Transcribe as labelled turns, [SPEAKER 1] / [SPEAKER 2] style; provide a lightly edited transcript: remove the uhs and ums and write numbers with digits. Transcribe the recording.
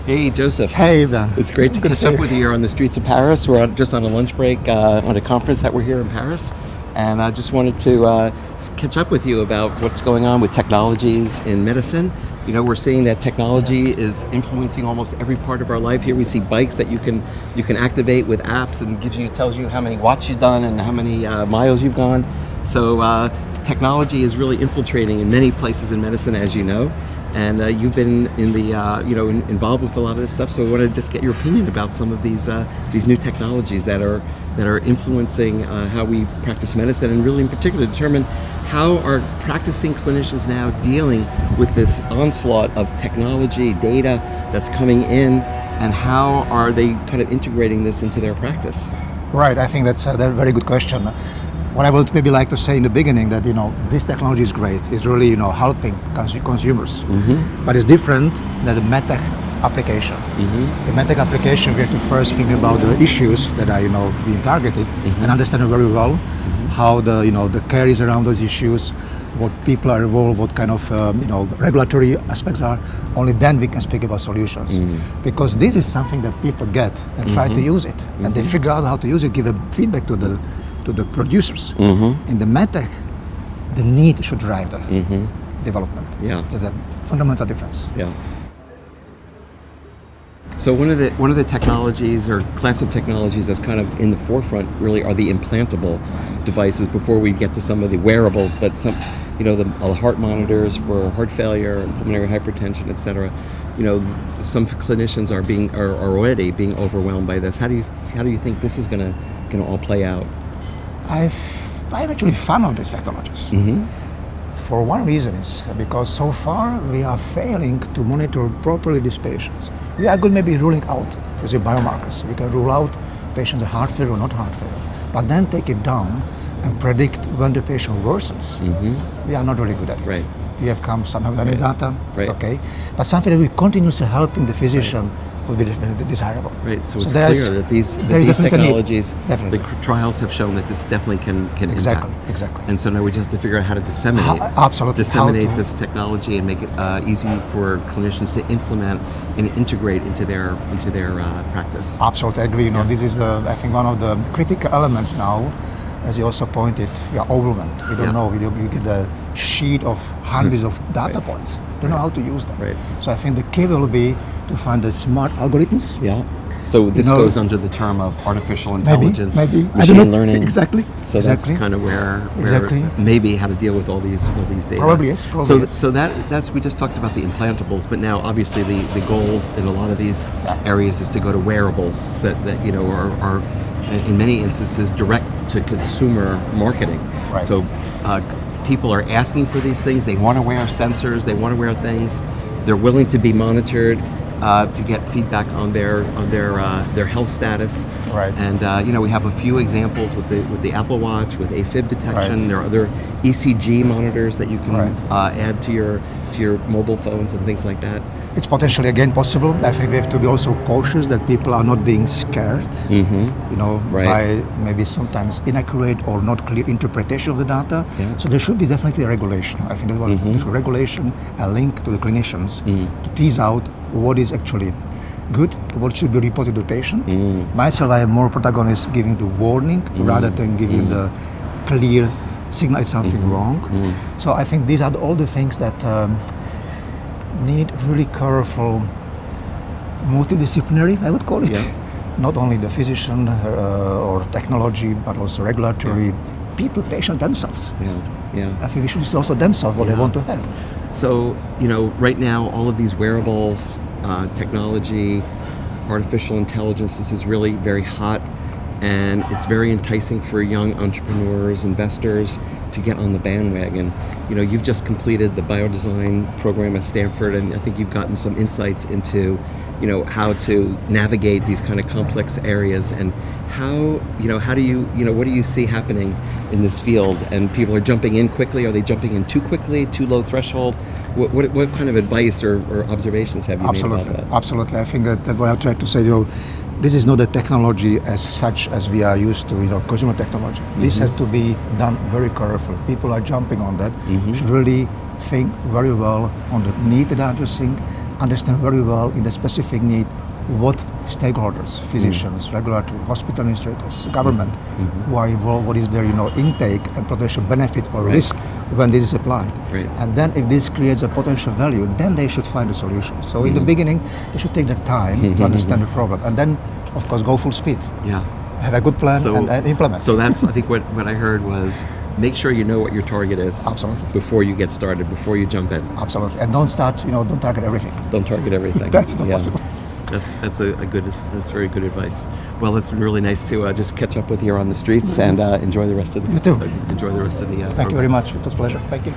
[SPEAKER 1] Hey, Joseph.
[SPEAKER 2] Hey, Ben.
[SPEAKER 1] It's great to catch up with you here on the streets of Paris. We're just on a lunch break on a conference that we're here in Paris. And I just wanted to catch up with you about what's going on with technologies in medicine. You know, we're seeing that technology is influencing almost every part of our life. Here we see bikes that you can activate with apps and tells you how many watts you've done and how many miles you've gone. So technology is really infiltrating in many places in medicine, as you know. And you've been in the involved with a lot of this stuff. So I wanted to just get your opinion about some of these new technologies that are influencing how we practice medicine, and really in particular determine how are practicing clinicians now dealing with this onslaught of technology, data that's coming in, and how are they kind of integrating this into their practice?
[SPEAKER 2] Right, I think that's a very good question. What I would maybe like to say in the beginning that, this technology is great. It's really, helping consumers. Mm-hmm. But it's different than the medtech application. Mm-hmm. The medtech application, we have to first think about the issues that are, being targeted, mm-hmm. and understand very well, mm-hmm. how the care is around those issues, what people are involved, what kind of, regulatory aspects are. Only then we can speak about solutions. Mm-hmm. Because this is something that people get and mm-hmm. try to use it. Mm-hmm. And they figure out how to use it, give a feedback to the producers. Mm-hmm. In the medtech, the need should drive the mm-hmm. development.
[SPEAKER 1] Yeah,
[SPEAKER 2] there's a fundamental difference.
[SPEAKER 1] Yeah. So one of the technologies or class of technologies that's kind of in the forefront really are the implantable devices. Before we get to some of the wearables, but some, the heart monitors for heart failure and pulmonary hypertension, et cetera. Some clinicians are already being overwhelmed by this. How do you think this is going to all play out?
[SPEAKER 2] I'm actually fan of these technologies. Mm-hmm. For one reason is because so far we are failing to monitor properly these patients. We are good maybe ruling out using biomarkers. We can rule out patients with heart failure or not heart failure, but then take it down and predict when the patient worsens. Mm-hmm. We are not really good at it.
[SPEAKER 1] Right.
[SPEAKER 2] We have come somehow with any data,
[SPEAKER 1] right.
[SPEAKER 2] It's okay. But something that we continuously helping the physician would be definitely desirable.
[SPEAKER 1] Right, so it's clear that these technologies,
[SPEAKER 2] the
[SPEAKER 1] trials have shown that this definitely can impact.
[SPEAKER 2] Exactly.
[SPEAKER 1] And so now we just have to figure out how to disseminate this technology and make it easy for clinicians to implement and integrate into their practice.
[SPEAKER 2] Absolutely, I agree. This is I think one of the critical elements now. As you also pointed, we are overwhelmed. We don't know. You get a sheet of hundreds of data points. Don't know how to use them.
[SPEAKER 1] Right.
[SPEAKER 2] So I think the key will be to find the smart algorithms.
[SPEAKER 1] Yeah. So this goes under the term of artificial intelligence,
[SPEAKER 2] maybe.
[SPEAKER 1] machine learning.
[SPEAKER 2] Exactly.
[SPEAKER 1] So that's kind of where maybe how to deal with all these data.
[SPEAKER 2] Probably yes.
[SPEAKER 1] So that's we just talked about the implantables, but now obviously the goal in a lot of these areas is to go to wearables that are in many instances direct to consumer marketing.
[SPEAKER 2] Right.
[SPEAKER 1] So people are asking for these things. They want to wear sensors. They want to wear things. They're willing to be monitored to get feedback on their health status.
[SPEAKER 2] Right.
[SPEAKER 1] And we have a few examples with the Apple Watch with AFib detection. Right. There are other ECG monitors that you can add to your mobile phones and things like that.
[SPEAKER 2] It's potentially again possible. I think we have to be also cautious that people are not being scared, by maybe sometimes inaccurate or not clear interpretation of the data. Yeah. So there should be definitely a regulation. I think there's a regulation, a link to the clinicians to tease out what is actually good, what should be reported to the patient. Myself, I am more protagonist giving the warning rather than giving the clear signal is something wrong. So I think these are all the things that need really careful multidisciplinary, I would call it. Yeah. Not only the physician or technology, but also regulatory people, patient themselves.
[SPEAKER 1] Yeah.
[SPEAKER 2] I think we should also themselves what they want to have.
[SPEAKER 1] So, right now, all of these wearables, technology, artificial intelligence, this is really very hot. And it's very enticing for young entrepreneurs, investors to get on the bandwagon. You've just completed the biodesign program at Stanford, and I think you've gotten some insights into, how to navigate these kind of complex areas, and how do you, what do you see happening in this field? And people are jumping in quickly. Are they jumping in too quickly, too low threshold? What kind of advice or observations have you made about that?
[SPEAKER 2] Absolutely. I think that what I tried to say, this is not a technology as such as we are used to, consumer technology. This has to be done very carefully. People are jumping on that. Should really think very well on the need that they're addressing, understand very well in the specific need what stakeholders, physicians, regulatory, hospital administrators, government, who are involved, what is their intake and potential benefit or risk when this is applied.
[SPEAKER 1] Right.
[SPEAKER 2] And then if this creates a potential value, then they should find a solution. So in the beginning, they should take their time to understand the problem, and then, of course, go full speed.
[SPEAKER 1] Yeah.
[SPEAKER 2] Have a good plan and implement.
[SPEAKER 1] So that's, I think what I heard was, make sure you know what your target is.
[SPEAKER 2] Absolutely.
[SPEAKER 1] Before you get started, before you jump in.
[SPEAKER 2] Absolutely. And don't target everything.
[SPEAKER 1] Don't target everything.
[SPEAKER 2] That's not possible.
[SPEAKER 1] That's very good advice. Well, it's been really nice to just catch up with you on the streets and enjoy the rest of the.
[SPEAKER 2] You too.
[SPEAKER 1] Enjoy the rest of the.
[SPEAKER 2] Thank you very much. It was a pleasure. Thank you.